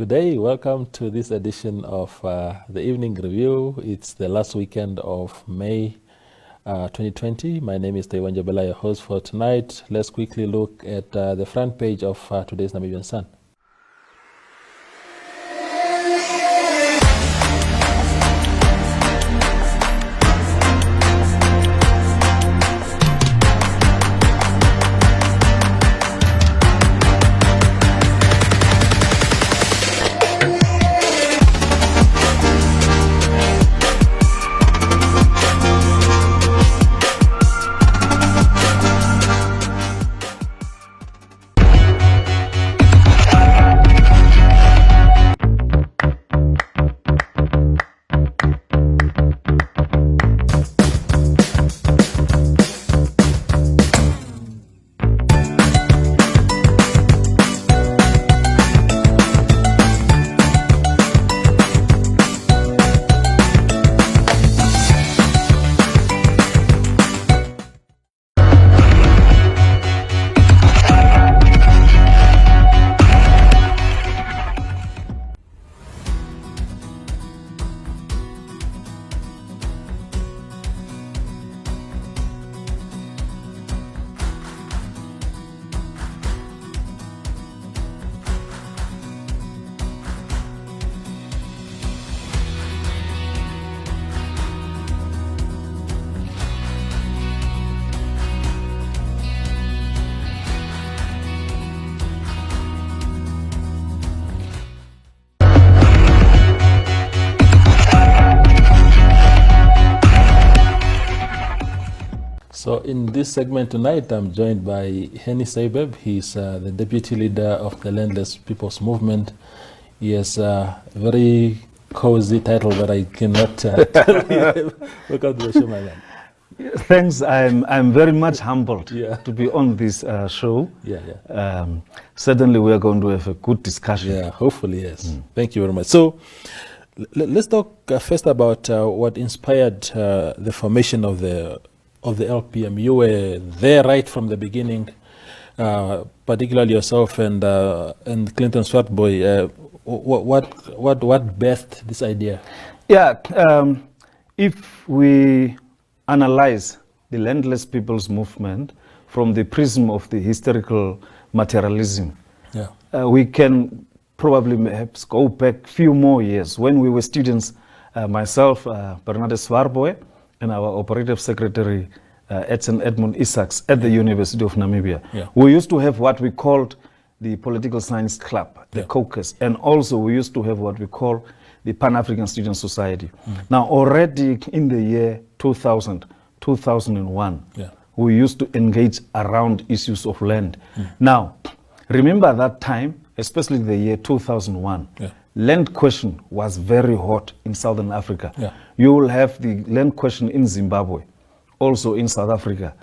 Good day. Welcome to this edition of the Evening Review. It's the last weekend of May 2020. My name is Toivo Ndjebela, your host for tonight. Let's quickly look at the front page of today's Namibian Sun. So in this segment tonight, I'm joined by Henny Seibeb. He's the deputy leader of the Landless People's Movement. He has a very cozy title that I cannot tell you. Welcome to the show, my man. Thanks. I'm very much humbled to be on this show. Certainly we are going to have a good discussion. Yeah, hopefully, yes. Thank you very much. So let's talk first about what inspired the formation of the LPM. You were there right from the beginning, particularly yourself and Clinton Swartboy. What birthed this idea? Yeah, if we analyze the Landless People's Movement from the prism of the historical materialism, we can probably perhaps go back a few more years when we were students. Myself, Bernard Swartboy, and our operative secretary, Edmund Isaacs, at the University of Namibia. We used to have what we called the Political Science Club, the caucus, and also we used to have what we call the Pan-African Student Society. Now, already in the year 2000, 2001, we used to engage around issues of land. Now, remember that time, especially the year 2001, land question was very hot in Southern Africa. You will have the land question in Zimbabwe, also in South Africa,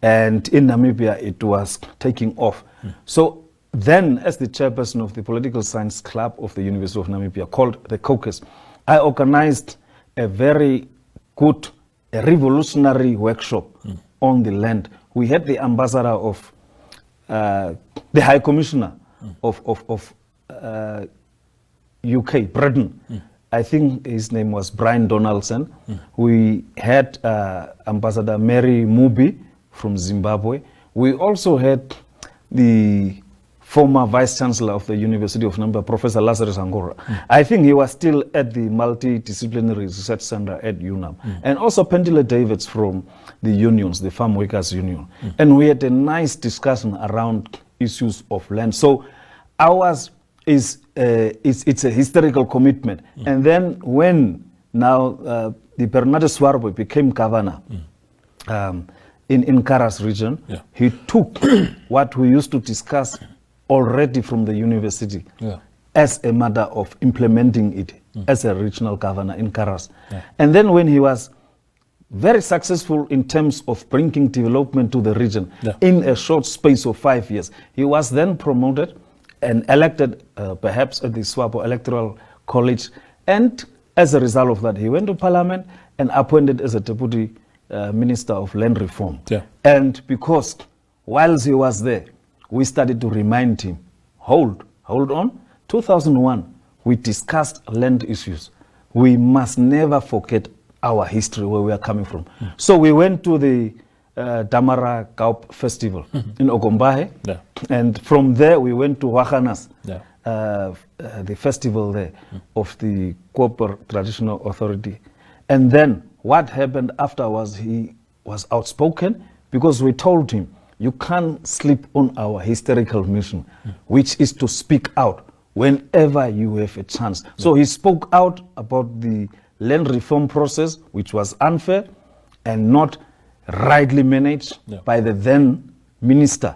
and in Namibia it was taking off. So then, as the chairperson of the Political Science Club of the University of Namibia, called the caucus, I organized a very good, a revolutionary workshop on the land. We had the ambassador of, the High Commissioner of UK, Britain. I think his name was Brian Donaldson. We had Ambassador Mary Mubi from Zimbabwe. We also had the former Vice Chancellor of the University of Namibia, Professor Lazarus Angora. I think he was still at the Multidisciplinary Research Center at UNAM. And also Pendile Davids from the unions, the Farm Workers Union. And we had a nice discussion around issues of land. So ours is it's a historical commitment. And then when now the Bernard Swartboy became governor in Karas region, he took what we used to discuss already from the university as a matter of implementing it as a regional governor in Karas. And then when he was very successful in terms of bringing development to the region in a short space of 5 years, he was then promoted and elected perhaps at the SWAPO Electoral College. And as a result of that, he went to Parliament and appointed as a Deputy Minister of Land Reform. And because whilst he was there, we started to remind him, hold on, 2001, we discussed land issues. We must never forget our history, where we are coming from. So we went to the Damara Kaup Festival in Ogombahe, and from there we went to Wakanas, the festival there of the Koper Traditional Authority. And then what happened afterwards, he was outspoken, because we told him, you can't sleep on our historical mission, which is to speak out whenever you have a chance. So he spoke out about the land reform process, which was unfair and not rightly managed by the then minister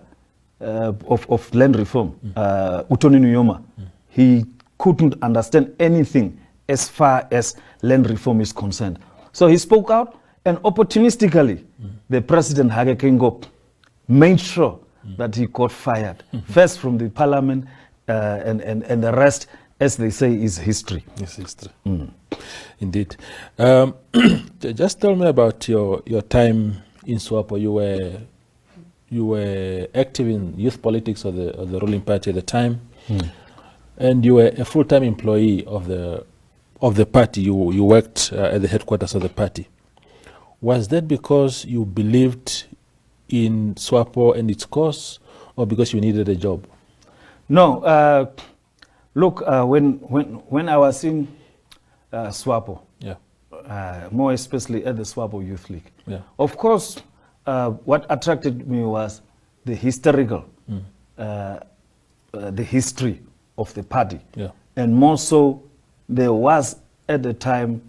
of land reform, Utoni Nuyoma. He couldn't understand anything as far as land reform is concerned. So he spoke out, and opportunistically, the president, Hage Geingob, made sure that he got fired. First from the parliament, and the rest, as they say, is history. It's history. Indeed. Just tell me about your time in SWAPO. You were active in youth politics of the ruling party at the time, and you were a full-time employee of the party. You worked at the headquarters of the party. Was that because you believed in SWAPO and its cause, or because you needed a job? No. Look, when I was in SWAPO, more especially at the SWAPO Youth League, of course, what attracted me was the historical, the history of the party. And more so, there was at the time,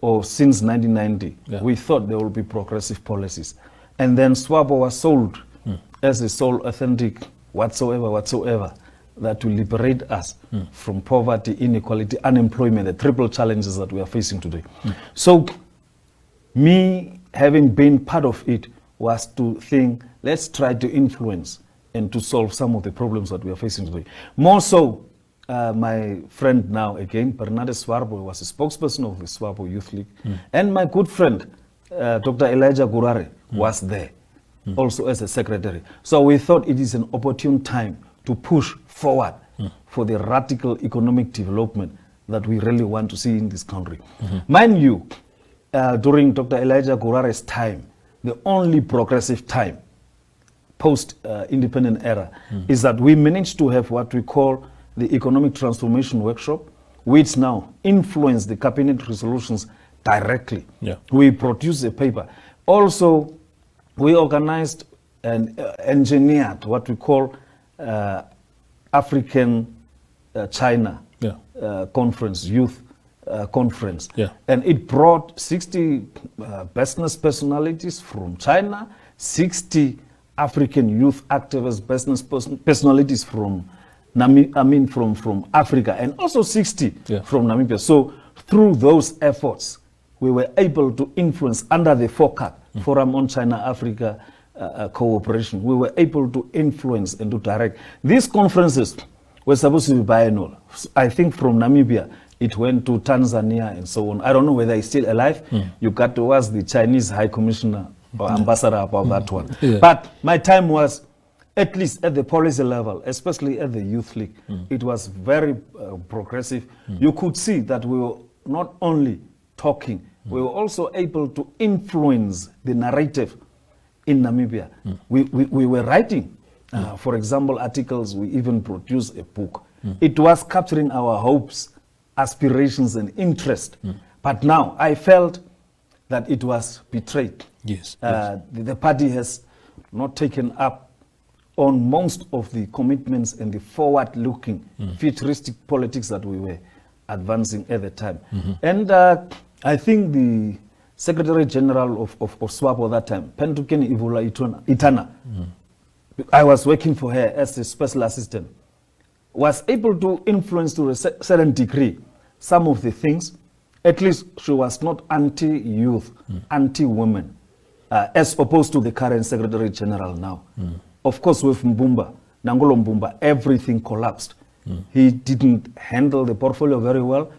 or since 1990, we thought there would be progressive policies. And then SWAPO was sold as a sole authentic whatsoever, that will liberate us from poverty, inequality, unemployment, the triple challenges that we are facing today. So me having been part of it was to think, let's try to influence and to solve some of the problems that we are facing today. More so, my friend now again, Bernardo Swarbo, was a spokesperson of the SWAPO Youth League, and my good friend, Dr. Elijah Gurare, was there, also as a secretary. So we thought it is an opportune time to push forward for the radical economic development that we really want to see in this country. Mind you, during Dr. Elijah Gurare's time, the only progressive time post-independent era is that we managed to have what we call the Economic Transformation Workshop, which now influence the cabinet resolutions directly. We produced a paper. Also, we organized and engineered what we call African China conference, youth conference. And it brought 60 business personalities from China, 60 African youth activist business personalities from from Africa, and also 60 from Namibia. So through those efforts, we were able to influence under the FOCAC, Forum on China-Africa Cooperation. We were able to influence and to direct. These conferences were supposed to be biannual. I think from Namibia, it went to Tanzania and so on. I don't know whether he's still alive. You got to ask the Chinese High Commissioner or Ambassador about that one. But my time was, at least at the policy level, especially at the Youth League, it was very progressive. You could see that we were not only talking, we were also able to influence the narrative in Namibia. We were writing, for example, articles. We even produced a book. It was capturing our hopes, aspirations, and interest. But now I felt that it was betrayed. The party has not taken up on most of the commitments and the forward-looking, futuristic politics that we were advancing at the time. And I think the Secretary General of SWAPO at that time, Pentukeni Ivula Itana, I was working for her as a special assistant, was able to influence to a certain degree some of the things. At least she was not anti-youth, anti-women, as opposed to the current Secretary General now. Of course, with Mbumba, Nangolo Mbumba, everything collapsed. He didn't handle the portfolio very well.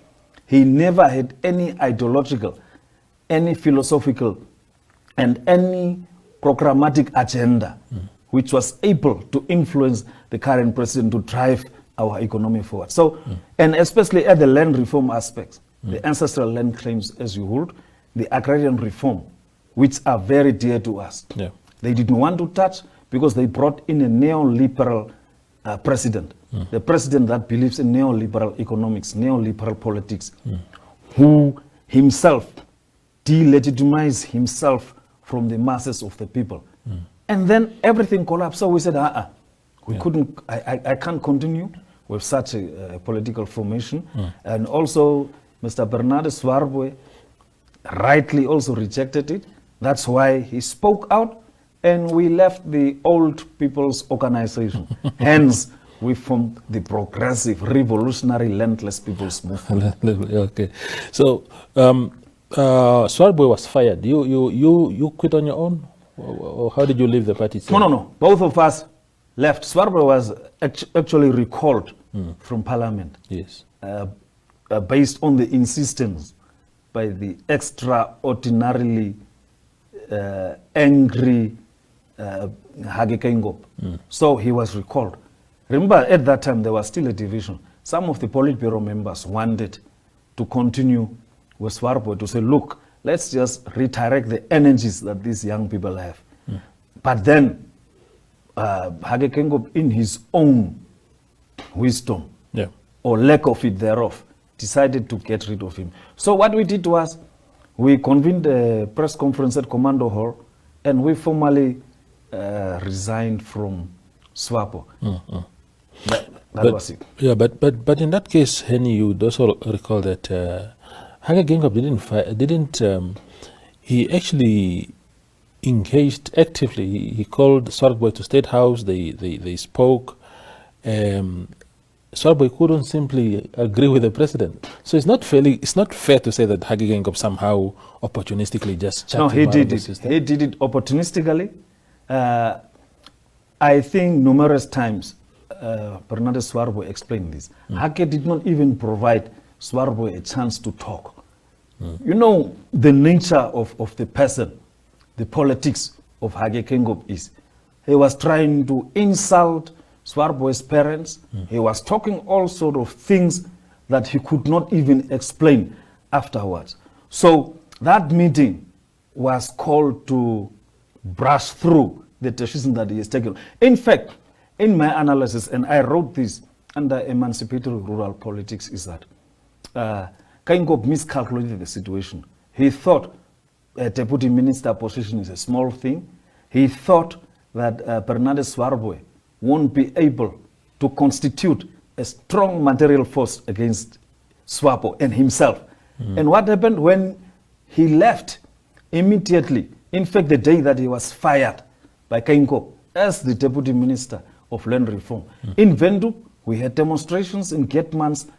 He never had any ideological, any philosophical, and any programmatic agenda which was able to influence the current president to drive our economy forward. So, and especially at the land reform aspects, the ancestral land claims as you hold, the agrarian reform, which are very dear to us. Yeah. They didn't want to touch because they brought in a neoliberal president, the president that believes in neoliberal economics, neoliberal politics, who himself delegitimized himself from the masses of the people. And then everything collapsed. So we said, we couldn't, I can't continue with such a political formation. And also, Mr. Bernardo Swartboy rightly also rejected it. That's why he spoke out, and we left the Old People's Organization. Hence, we formed the Progressive Revolutionary Landless People's Movement. Okay. So, Swartboy was fired. You quit on your own? Or how did you leave the party? No. Both of us left. Swartboy was actually recalled from Parliament. Yes. Based on the insistence by the extraordinarily angry Hage Geingob. So he was recalled. Remember, at that time, there was still a division. Some of the Politburo members wanted to continue with Swartboy to say, look, let's just redirect the energies that these young people have. But then, Hage Geingob, in his own wisdom, or lack of it thereof, decided to get rid of him. So what we did was, we convened a press conference at Commando Hall, and we formally resigned from SWAPO. That was it. Yeah, but in that case, Henny, you would also recall that Hage Geingob didn't he actually engaged actively. He called Swartboy to State House. They spoke. Swartboy couldn't simply agree with the president. So it's not fair to say that Hage Geingob somehow opportunistically just chucked him out of the system. He did it opportunistically. I think numerous times Bernardo Swartboy explained this. Hage did not even provide Swartboy a chance to talk. You know, the nature of the person, the politics of Hage Geingob is, he was trying to insult Swartboy's parents. He was talking all sort of things that he could not even explain afterwards. So that meeting was called to brush through the decision that he has taken. In fact, in my analysis, and I wrote this under emancipatory rural politics, is that Geingob miscalculated the situation. He thought a deputy minister position is a small thing. He thought that Bernardo Swartboy won't be able to constitute a strong material force against SWAPO and himself. And what happened when he left immediately, in fact, the day that he was fired by Geingob as the Deputy Minister of Land Reform. In Windhoek, we had demonstrations. In Getmans,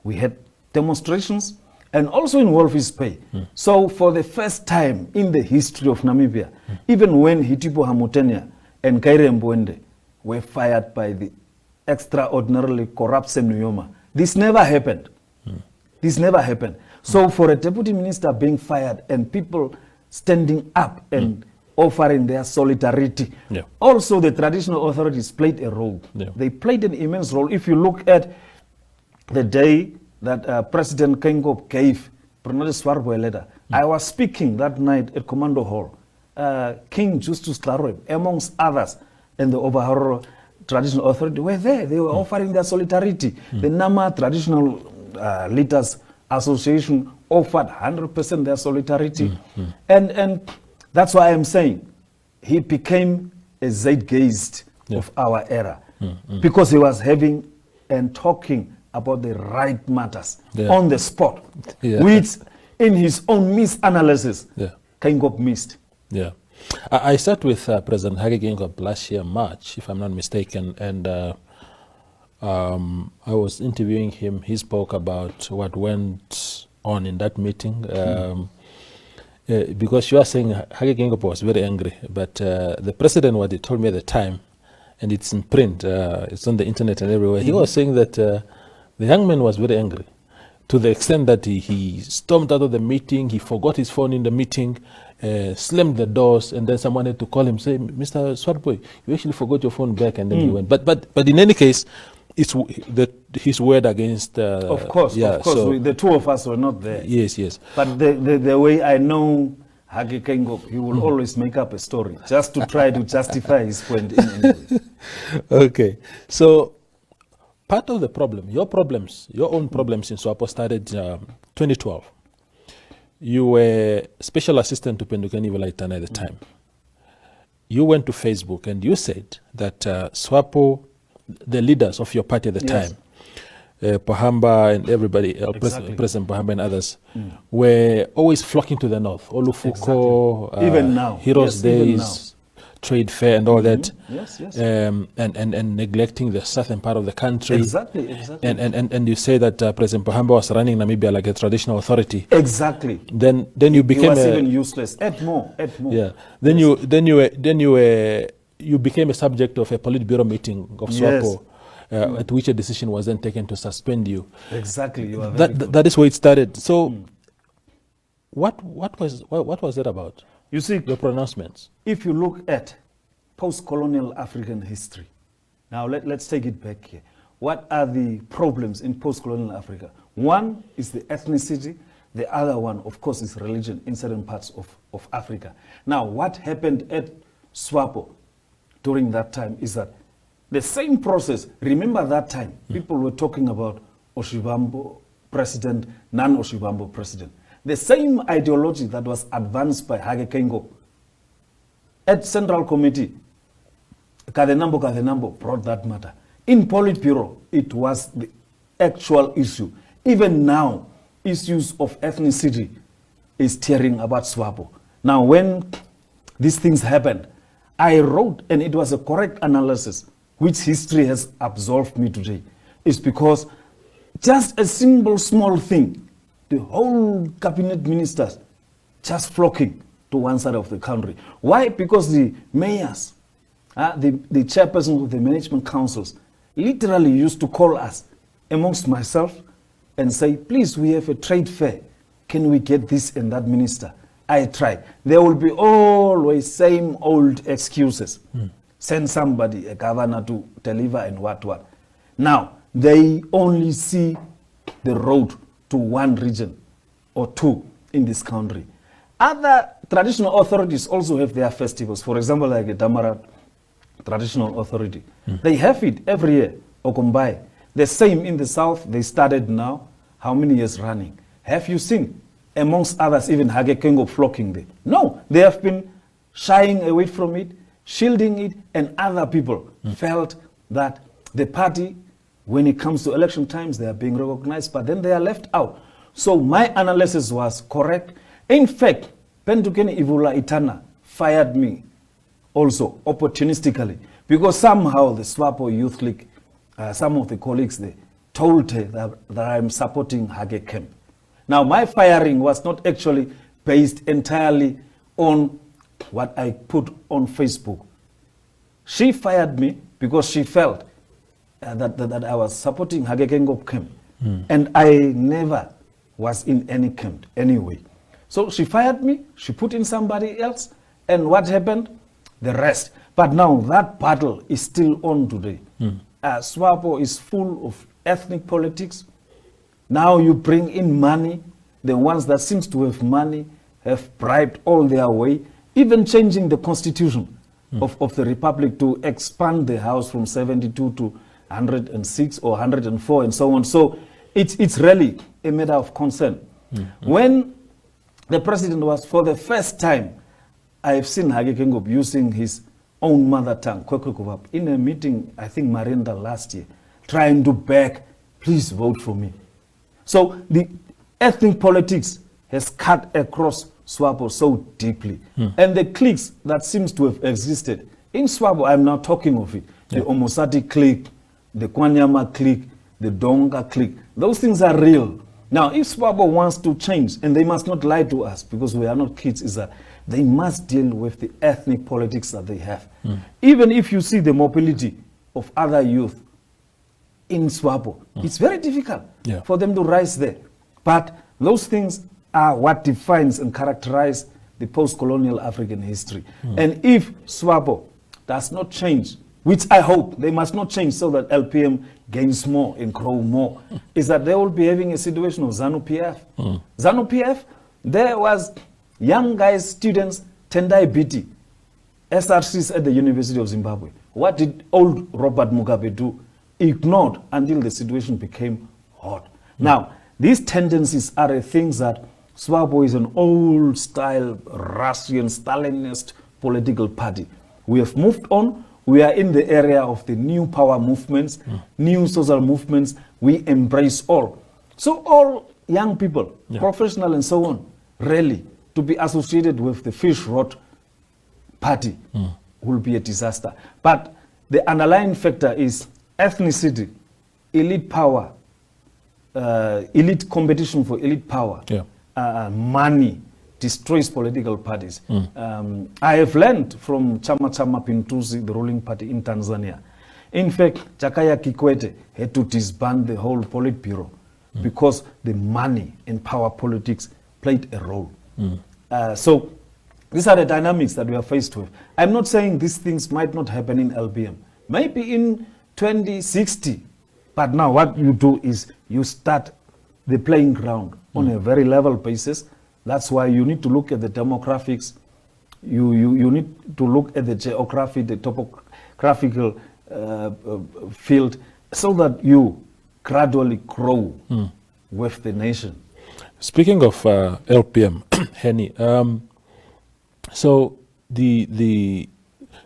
we had demonstrations, and also in Walvis Bay. So for the first time in the history of Namibia, even when Hitipo Hamutenya and Kaire Mbwende were fired by the extraordinarily corrupt Senuyoma, this never happened. This never happened. So for a deputy minister being fired and people standing up and offering their solidarity, also the traditional authorities played a role. They played an immense role. If you look at the day that President Geingob gave Bernardo Swartboy a letter, I was speaking that night at Commando Hall. King Justus Tlaroeb, amongst others, and the Obahoro Traditional Authority were there. They were offering their solidarity. The Nama Traditional Leaders Association offered 100% their solidarity. And that's why I'm saying he became a zeitgeist of our era, because he was having and talking about the right matters on the spot, which in his own misanalysis, Geingob missed. I sat with President Hage Geingob last year, March, if I'm not mistaken, and I was interviewing him. He spoke about what went on in that meeting. Because you are saying Hage Geingob was very angry, but the president, what he told me at the time, and it's in print, it's on the internet and everywhere, he was saying that the young man was very angry, to the extent that he stormed out of the meeting, he forgot his phone in the meeting, slammed the doors, and then someone had to call him, say, Mr. Swartboy, you actually forgot your phone back, and then he went. But in any case, his word against. Of course. So the two of us were not there. Yes. But the way I know Hage Geingob, he will always make up a story just to try to justify his point in any way. Okay. So part of the problem, your own problems in SWAPO started 2012. You were special assistant to Pendukeni Valaitana at the time. You went to Facebook and you said that SWAPO, the leaders of your party at the time, Pahamba and everybody, President Pahamba and others, were always flocking to the north. Olufuko, even now, Heroes Days, Trade Fair and all that. Yes. And neglecting the southern part of the country. Exactly. And you say that President Pahamba was running Namibia like a traditional authority. Exactly. Then you became he was even useless. Add more. Yeah. Then you became a subject of a Politburo meeting of SWAPO, at which a decision was then taken to suspend you. Exactly. You are that is where it started. So, what was that about? You see, your pronouncements. If you look at post-colonial African history, now let's take it back here. What are the problems in post-colonial Africa? One is the ethnicity. The other one, of course, is religion in certain parts of Africa. Now, what happened at SWAPO during that time is that the same process, remember that time, people were talking about Oshibambo president, non-Oshibambo president. The same ideology that was advanced by Hage Geingob at Central Committee, Kadenambo brought that matter. In Politburo, it was the actual issue. Even now, issues of ethnicity is tearing about SWAPO. Now, when these things happened, I wrote, and it was a correct analysis, which history has absolved me today, is because just a simple small thing, the whole cabinet ministers just flocking to one side of the country. Why? Because the mayors, the chairpersons of the management councils, literally used to call us, amongst myself, and say, please, we have a trade fair. Can we get this and that minister? I tried. There will be always same old excuses. Send somebody, a governor, to deliver and what. Now, they only see the road to one region or two in this country. Other traditional authorities also have their festivals. For example, like the Damara Traditional Authority. They have it every year, Okombai. The same in the south, they started now. How many years running? Have you seen, amongst others, even Hage Geingob flocking there? No, they have been shying away from it, shielding it, and other people felt that the party, when it comes to election times, they are being recognized, but then they are left out. So my analysis was correct. In fact, Pendukeni Ivula Itana fired me also opportunistically, because somehow the SWAPO Youth League, some of the colleagues there, told her that I'm supporting Hage Camp. Now, my firing was not actually based entirely on what I put on Facebook. She fired me because she felt that I was supporting Hage Geingob camp. And I never was in any camp anyway. So she fired me, she put in somebody else, and what happened? The rest. But now that battle is still on today. SWAPO is full of ethnic politics. Now you bring in money. The ones that seems to have money have bribed all their way, even changing the constitution of the republic to expand the house from 72 to 106 or 104 and so on. So it's really a matter of concern. When the president was, for the first time, I have seen Hage Geingob using his own mother tongue, Kwekwekowap, in a meeting, I think Marinda last year, trying to beg, please vote for me. So the ethnic politics has cut across SWAPO so deeply. And the cliques that seems to have existed in SWAPO, I'm now talking of it, the Omosati clique, the Kwanyama clique, the Donga clique, those things are real. Now, if SWAPO wants to change, and they must not lie to us because we are not kids, is that they must deal with the ethnic politics that they have. Even if you see the mobility of other youth in SWAPO, it's very difficult for them to rise there. But those things are what defines and characterize the post-colonial African history. And if SWAPO does not change, which I hope they must not change so that LPM gains more and grow more, is that they will be having a situation of ZANU-PF. ZANU-PF, there was young guys, students, Tendai Biti, SRCs at the University of Zimbabwe. What did old Robert Mugabe do? Ignored until the situation became hot. Now, these tendencies are the things that SWAPO is an old-style Russian Stalinist political party. We have moved on. We are in the area of the new power movements, new social movements. We embrace all. So all young people, professional and so on, really, to be associated with the fish rot party will be a disaster. But the underlying factor is ethnicity, elite power, elite competition for elite power, money destroys political parties. I have learned from Chama Pinduzi, the ruling party in Tanzania. In fact, Jakaya Kikwete had to disband the whole Politburo because the money and power politics played a role. So these are the dynamics that we are faced with. I'm not saying these things might not happen in LPM. Maybe in 2060. But now what you do is you start the playing ground on a very level basis. That's why you need to look at the demographics. You need to look at the geography, the topographical field, so that you gradually grow with the nation. Speaking of LPM, Henny, so the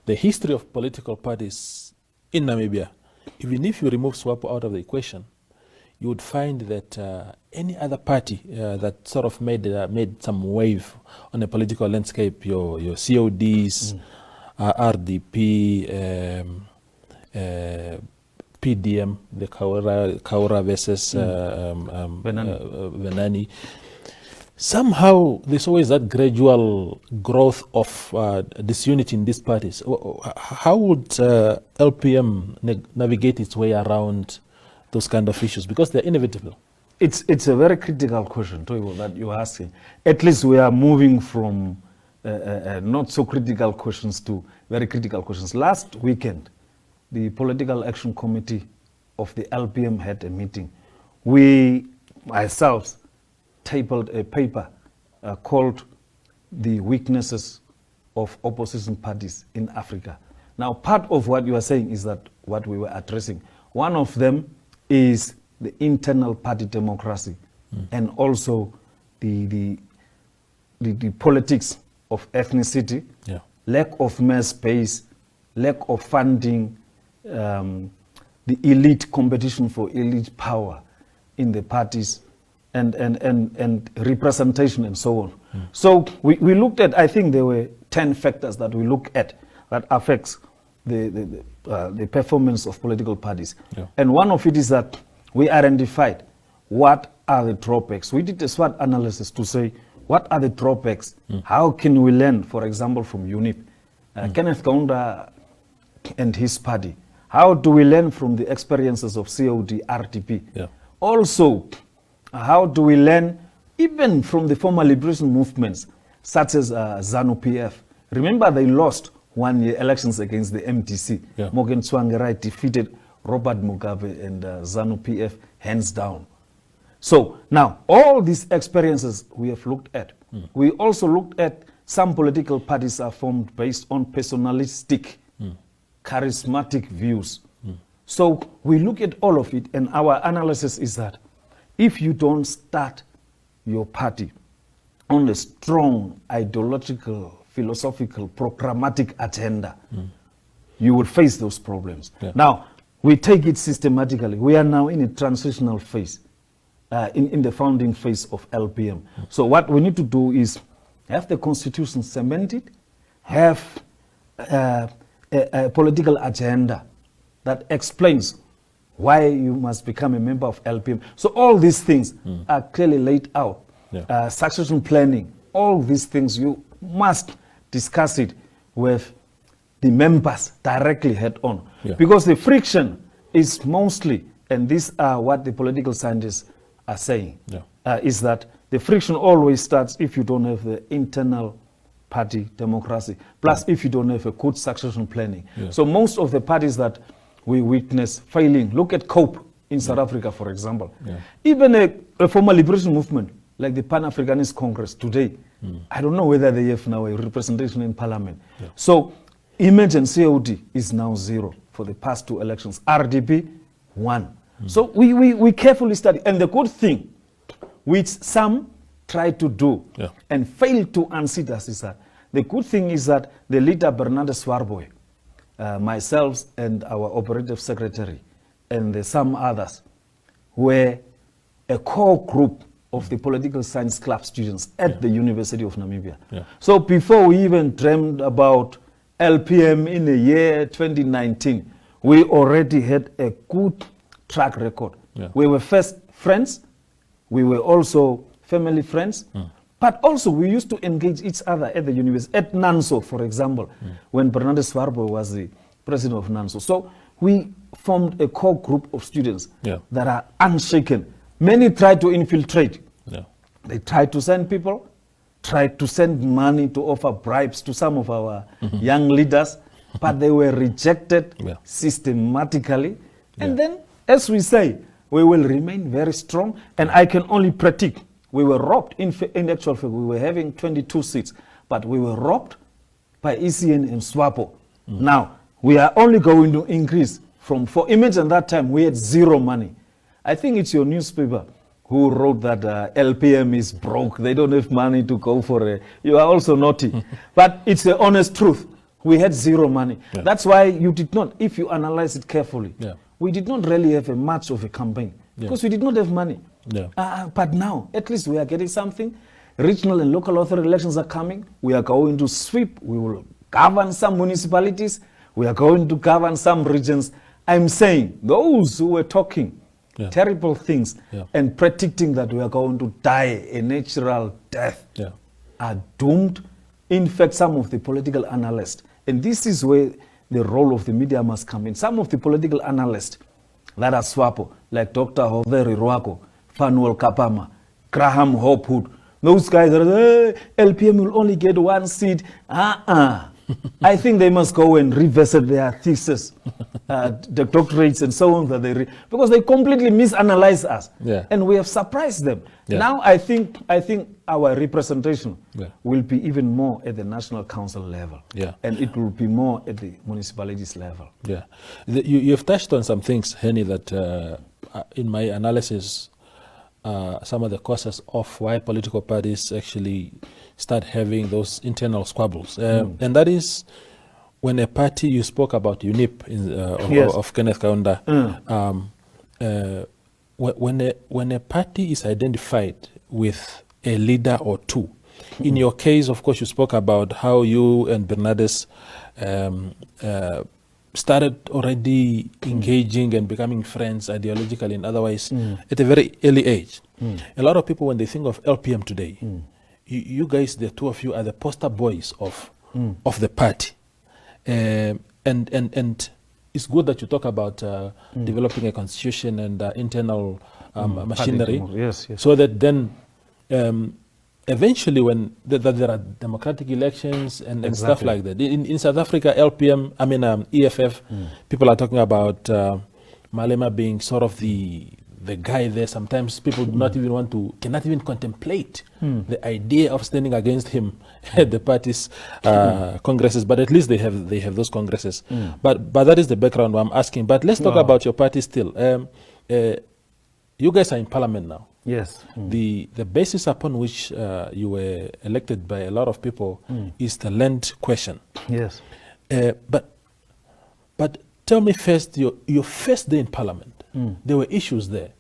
history of political parties in Namibia, even if you remove SWAPO out of the equation, you would find that any other party that sort of made some wave on the political landscape, your CODs, RDP, PDM, the Kaura versus Venani. Somehow there's always that gradual growth of disunity in these parties. How would LPM navigate its way around those kind of issues? Because they're inevitable. It's a very critical question, Toivo, that you're asking. At least we are moving from not so critical questions to very critical questions. Last weekend, the Political Action Committee of the LPM had a meeting. We, ourselves, tabled a paper called The Weaknesses of Opposition Parties in Africa. Now, part of what you are saying is that what we were addressing. One of them is the internal party democracy and also the politics of ethnicity, lack of mass space, lack of funding, the elite competition for elite power in the parties, and representation and so on. So we looked at, I think there were 10 factors that we look at that affects the performance of political parties. And one of it is that we identified what are the drawbacks. We did a SWOT analysis to say, what are the drawbacks? How can we learn, for example, from UNIP? Kenneth Kaunda and his party. How do we learn from the experiences of COD, RTP? Also, how do we learn even from the former liberation movements, such as ZANU-PF? Remember, they lost one-year elections against the MDC. Morgan Tsvangirai defeated Robert Mugabe and ZANU-PF hands down. So now, all these experiences we have looked at. We also looked at some political parties are formed based on personalistic, charismatic views. So we look at all of it, and our analysis is that if you don't start your party on a strong ideological, philosophical, programmatic agenda, you will face those problems. Now, we take it systematically. We are now in a transitional phase, in the founding phase of LPM. So what we need to do is have the constitution cemented, have a political agenda that explains why you must become a member of LPM. So all these things are clearly laid out. Succession planning, all these things, you must discuss it with the members directly head on. Because the friction is mostly, and these are what the political scientists are saying, is that the friction always starts if you don't have the internal party democracy, plus if you don't have a good succession planning. So most of the parties that we witness failing. Look at COPE in South Africa, for example. Even a former liberation movement like the Pan-Africanist Congress today, I don't know whether they have now a representation in parliament. So image and COD is now 0 for the past 2 elections. RDP, 1. So we carefully study. And the good thing, which some try to do and fail to unseat us, is that the good thing is that the leader, Bernard Swarboy, myself and our operative secretary, and some others, were a core group of the political science club students at the University of Namibia. So before we even dreamed about LPM in the year 2019, we already had a good track record. We were first friends, we were also family friends, but also we used to engage each other at the university, at NANSO, for example, when Bernard Swarbo was the president of NANSO. So we formed a core group of students that are unshaken. Many tried to infiltrate. They tried to send people, tried to send money to offer bribes to some of our young leaders, but they were rejected systematically. And then, as we say, we will remain very strong. And I can only predict, we were robbed. In actual fact, we were having 22 seats, but we were robbed by ECN and SWAPO. Now, we are only going to increase from 4. Imagine that time we had 0 money. I think it's your newspaper who wrote that LPM is broke. They don't have money to go for it. You are also naughty. But it's the honest truth. We had 0 money. That's why you did not, if you analyze it carefully, we did not really have much of a campaign because we did not have money. But now, at least we are getting something. Regional and local authority elections are coming. We are going to sweep. We will govern some municipalities. We are going to govern some regions. I'm saying those who were talking terrible things and predicting that we are going to die a natural death are doomed. In fact, some of the political analysts, and this is where the role of the media must come in. Some of the political analysts that are SWAPO, like Dr. Hoveri Rwako, Fanuel Kapama, Graham Hopwood, those guys are, LPM will only get 1 seat. I think they must go and revisit their thesis, the doctorates and so on that they read, because they completely misanalyze us, and we have surprised them. Now I think our representation will be even more at the national council level, and it will be more at the municipalities level. You've touched on some things, Henny, that in my analysis, some of the causes of why political parties actually start having those internal squabbles. And that is when a party, you spoke about UNIP of Kenneth Kaunda, when a party is identified with a leader or two. In your case, of course, you spoke about how you and Bernardes started already engaging and becoming friends ideologically and otherwise at a very early age. A lot of people, when they think of LPM today, you guys, the two of you, are the poster boys of the party. And it's good that you talk about developing a constitution and internal machinery, so that then eventually when there are democratic elections and stuff like that. In South Africa, LPM, EFF, people are talking about Malema being sort of the guy there. Sometimes people do not even cannot even contemplate the idea of standing against him at the party's congresses, but at least they have those congresses. But that is the background I'm asking. But let's talk about your party still. You guys are in parliament now. Yes. The basis upon which you were elected by a lot of people is the land question. Yes. But tell me first, your first day in parliament, there were issues there.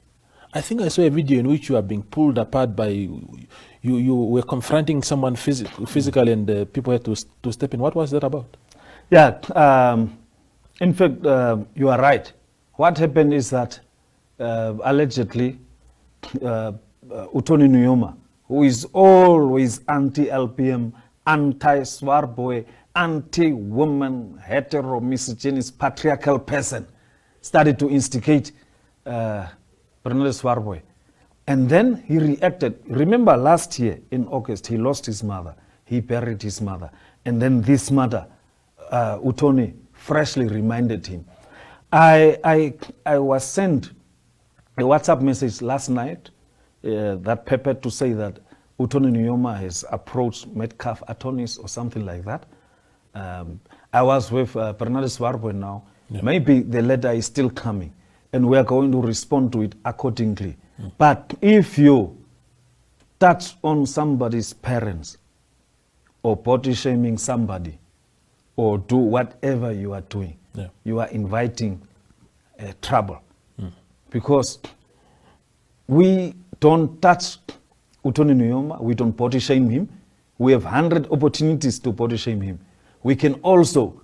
I think I saw a video in which you are being pulled apart by, you were confronting someone physically and people had to step in. What was that about? Yeah, in fact, you are right. What happened is that allegedly, Utoni Nuyoma, who is always anti-LPM, anti-Swarboy, anti-woman, hetero, misogynist, patriarchal person, started to instigate Bernard Swarboy. And then he reacted. Remember last year in August, he lost his mother. He buried his mother. And then this mother, Utoni, freshly reminded him. I was sent a WhatsApp message last night that peppered to say that Utoni Nyoma has approached Metcalf attorneys or something like that. I was with Bernard Swarbo now. Yeah. Maybe the letter is still coming, and we are going to respond to it accordingly. But if you touch on somebody's parents, or body shaming somebody, or do whatever you are doing, you are inviting trouble. Because we don't touch Utoni Nyoma, we don't body shame him. We have 100 opportunities to body shame him. We can also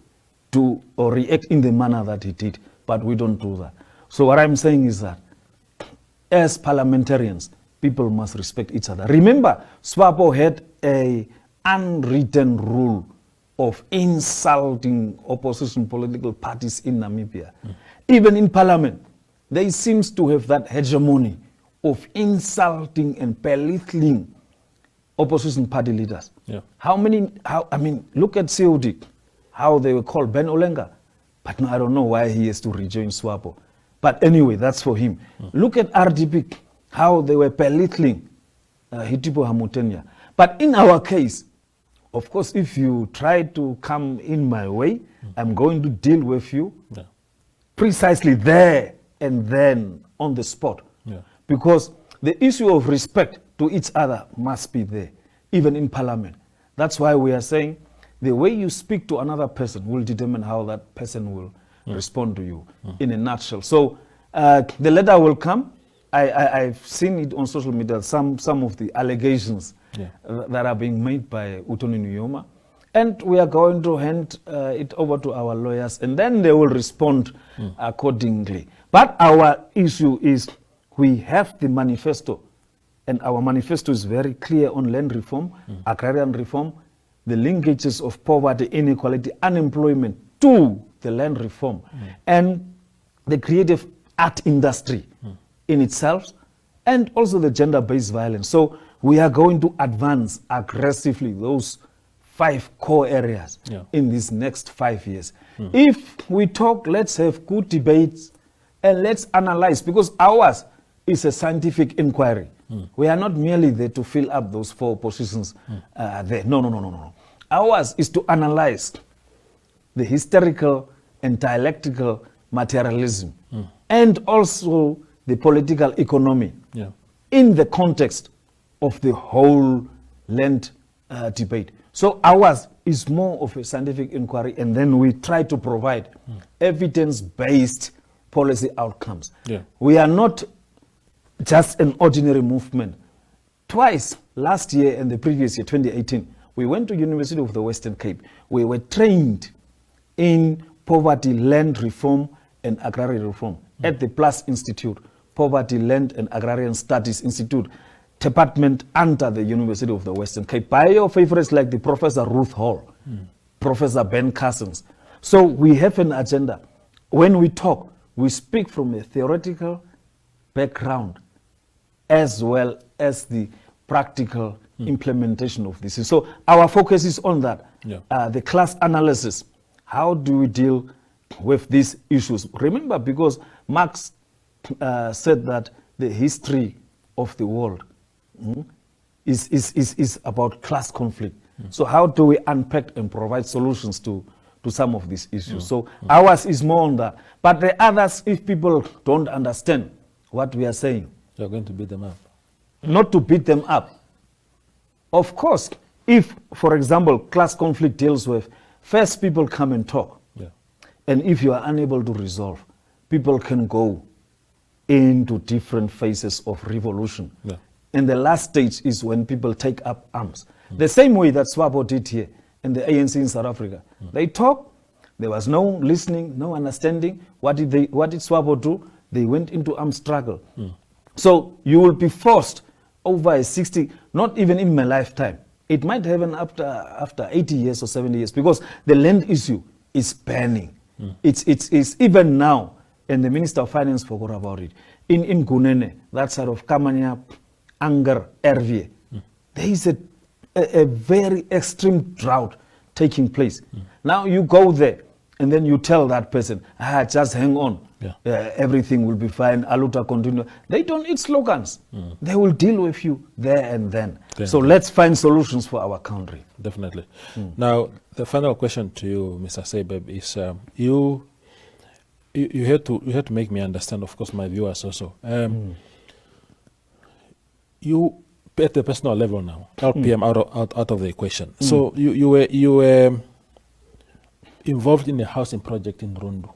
do or react in the manner that he did, but we don't do that. So what I'm saying is that as parliamentarians, people must respect each other. Remember, SWAPO had an unwritten rule of insulting opposition political parties in Namibia. Even in parliament, they seem to have that hegemony of insulting and belittling opposition party leaders. I mean, look at COD, how they were called Ben Olenga. But no, I don't know why he has to rejoin SWAPO. But anyway, that's for him. Look at RDP, how they were belittling Hitipo Hamutenya. But in our case, of course, if you try to come in my way, I'm going to deal with you precisely there and then on the spot. Because the issue of respect to each other must be there, even in parliament. That's why we are saying the way you speak to another person will determine how that person will respond to you in a nutshell. So the letter will come. I've seen it on social media, some of the allegations that are being made by Utoni Nyoma. And we are going to hand it over to our lawyers, and then they will respond accordingly. But our issue is we have the manifesto, and our manifesto is very clear on land reform, agrarian reform, the linkages of poverty, inequality, unemployment to the land reform, and the creative art industry in itself, and also the gender-based violence. So we are going to advance aggressively those 5 core areas in these next 5 years. If we talk, let's have good debates and let's analyze, because ours is a scientific inquiry. We are not merely there to fill up those 4 positions there. No. Ours is to analyze the historical and dialectical materialism and also the political economy in the context of the whole land debate. So ours is more of a scientific inquiry, and then we try to provide evidence-based policy outcomes. We are not just an ordinary movement. Twice, last year and the previous year, 2018, we went to University of the Western Cape. We were trained in poverty, land reform, and agrarian reform at the PLUS Institute, Poverty, Land, and Agrarian Studies Institute, department under the University of the Western Cape, by your favorites like the Professor Ruth Hall, Professor Ben Cousins. So we have an agenda. When we talk, we speak from a theoretical background as well as the practical implementation of this. So our focus is on that. The class analysis. How do we deal with these issues? Remember, because Marx said that the history of the world is about class conflict. So how do we unpack and provide solutions to some of these issues? So ours is more on that. But the others, if people don't understand what we are saying, you're going to beat them up. Not to beat them up. Of course, if, for example, class conflict deals with, first people come and talk. And if you are unable to resolve, people can go into different phases of revolution. And the last stage is when people take up arms. The same way that SWAPO did here and the ANC in South Africa. They talk, there was no listening, no understanding. What did SWAPO do? They went into armed struggle. So you will be forced over a 60, not even in my lifetime. It might happen after 80 years or 70 years, because the land issue is burning. It's even now, and the Minister of Finance forgot about it. In Gunene, that side of Kamanya, Anger, Ervie, there is a very extreme drought taking place. Now you go there, and then you tell that person, just hang on, everything will be fine, aluta continue. They don't eat slogans. They will deal with you there and then. So let's find solutions for our country. Definitely. Now, the final question to you, Mr. Seibeb, is you had to make me understand, of course, my viewers also. You at the personal level now, LPM out of the equation. So you were involved in a housing project in Rundu.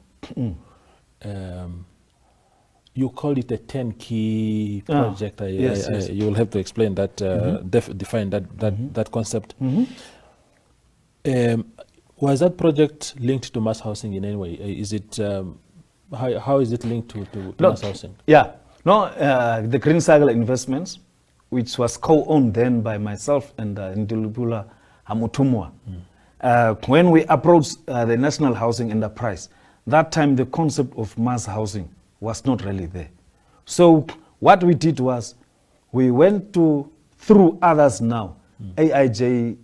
You call it a 10-key project. Yes. You will have to explain that, define that concept. Was that project linked to mass housing in any way? Is it how is it linked to mass housing? The Green Cycle Investments, which was co-owned then by myself and Ndjebela Hamutumwa. When we approached the National Housing Enterprise, that time the concept of mass housing was not really there. So what we did was we went through others now, AIJ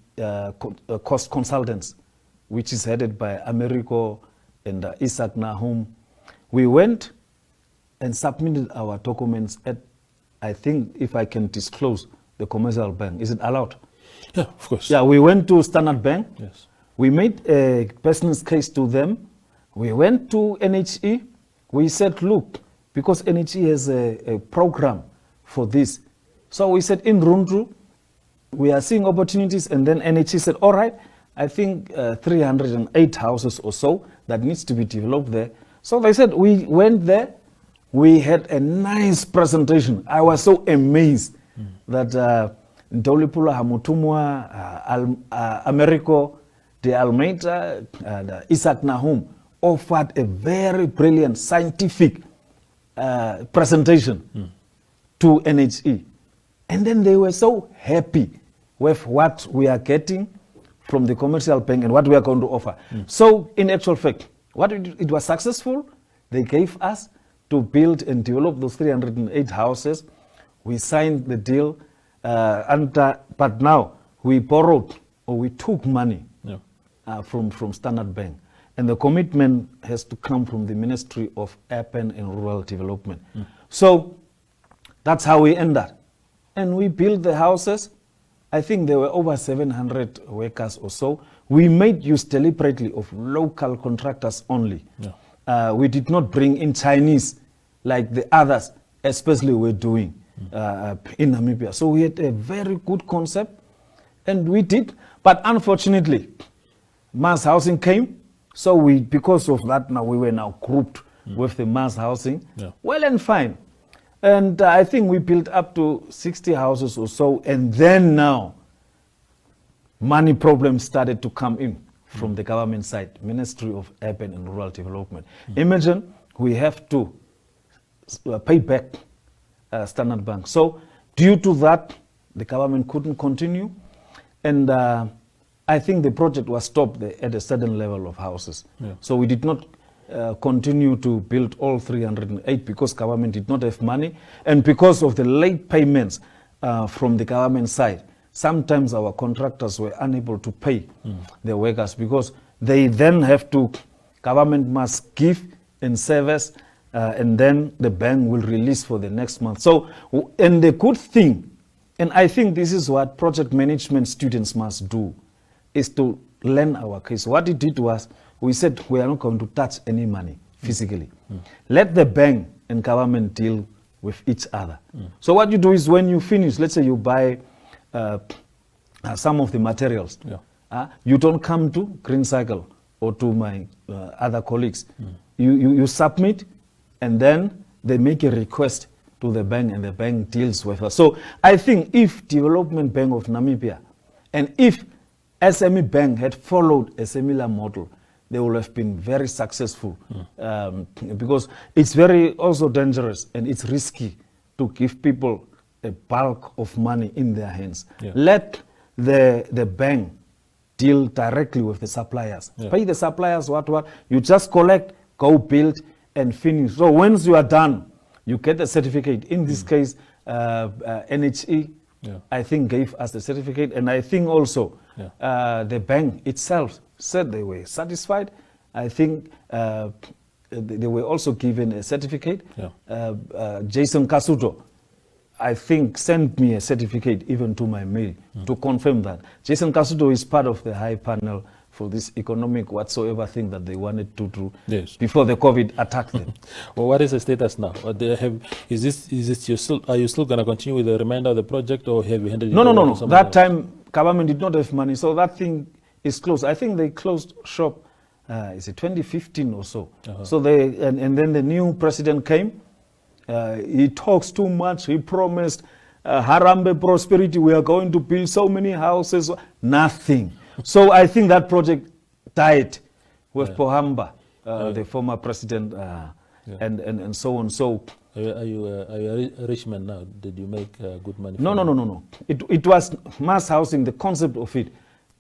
cost consultants, which is headed by Americo and Isaac Nahum. We went and submitted our documents at, I think, if I can disclose, the commercial bank. Is it allowed? Yeah, of course. Yeah, we went to Standard Bank. Yes. We made a business case to them. We went to NHE. We said, look, because NHE has a program for this. So we said, in Rundu, we are seeing opportunities. And then NHE said, all right, I think 308 houses or so that needs to be developed there. So they said, we went there. We had a nice presentation. I was so amazed that Ndjebela Hamutumwa, Americo de Almeida, and Isaac Nahum offered a very brilliant scientific presentation to NHE. And then they were so happy with what we are getting from the commercial bank and what we are going to offer. So in actual fact, it was successful. They gave us to build and develop those 308 houses. We signed the deal, but now we borrowed or we took money from Standard Bank. And the commitment has to come from the Ministry of Urban and Rural Development. So that's how we ended. And we built the houses. I think there were over 700 workers or so. We made use deliberately of local contractors only. We did not bring in Chinese like the others, especially were doing in Namibia. So we had a very good concept, and we did. But unfortunately, mass housing came. So because of that, now we were now grouped with the mass housing. Well and fine. And I think we built up to 60 houses or so. And then now, money problems started to come in from the government side, Ministry of Urban and Rural Development. Imagine we have to pay back Standard Bank. So due to that, the government couldn't continue. And I think the project was stopped at a certain level of houses. So we did not continue to build all 308 because government did not have money. And because of the late payments from the government side, sometimes our contractors were unable to pay their workers because they then have to, government must give in service and then the bank will release for the next month. So, and the good thing, and I think this is what project management students must do, is to learn our case. What we did was, we said we are not going to touch any money physically. Let the bank and government deal with each other. So what you do is when you finish, let's say you buy some of the materials, you don't come to Green Cycle or to my other colleagues. You submit, and then they make a request to the bank, and the bank deals with us. So I think if Development Bank of Namibia and if SME Bank had followed a similar model, they would have been very successful because it's very also dangerous and it's risky to give people a bulk of money in their hands. Let the bank deal directly with the suppliers. Pay the suppliers what, you just collect, go build and finish. So once you are done, you get the certificate. In this case, NHE, I think, gave us the certificate. And I think also the bank itself said they were satisfied. I think they were also given a certificate. Jason Kasuto, I think, sent me a certificate even to my mail to confirm that. Jason Kasuto is part of the high panel for this economic whatsoever thing that they wanted to do before the COVID attacked them. Well, what is the status now? Are you still going to continue with the remainder of the project, or have you handed it over to someone That else? time, government did not have money, so that thing is closed. I think they closed shop, is it 2015 or so? So and then the new president came. He talks too much. He promised Harambe prosperity. We are going to build so many houses. Nothing. So I think that project died with Pohamba, the former president, and so on. So are you a rich man now? Did you make good money? No. It was mass housing. The concept of it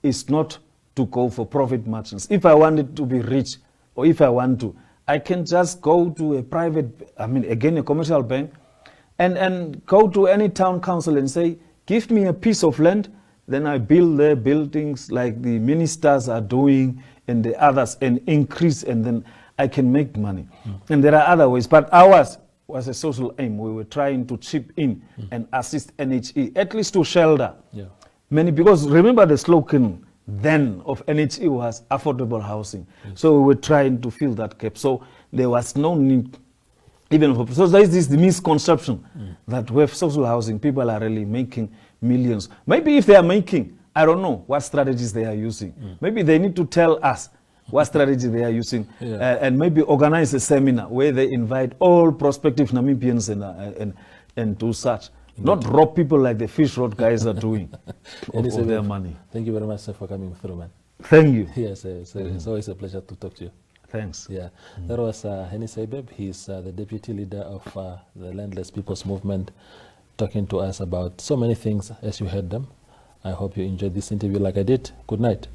is not to go for profit margins. If I wanted to be rich, or if I want to, I can just go to a private, again, a commercial bank, and go to any town council and say, give me a piece of land, then I build their buildings like the ministers are doing and the others, and increase, and then I can make money. And there are other ways, but ours was a social aim. We were trying to chip in and assist NHE, at least to shelter many, because remember the slogan then of NHE was affordable housing. So we were trying to fill that gap. So there was no need even for, so there is this misconception that with social housing, people are really making millions. Maybe if they are making, I don't know what strategies they are using. Maybe they need to tell us what strategy they are using, and maybe organize a seminar where they invite all prospective Namibians and do such. Not rob people like the fish road guys are doing of their money. Thank you very much, sir, for coming through, man. Thank you. Yes, it's always a pleasure to talk to you. Thanks. Yeah, that was Henny Seibeb. He's the deputy leader of the Landless People's Movement, talking to us about so many things as you heard them. I hope you enjoyed this interview like I did. Good night.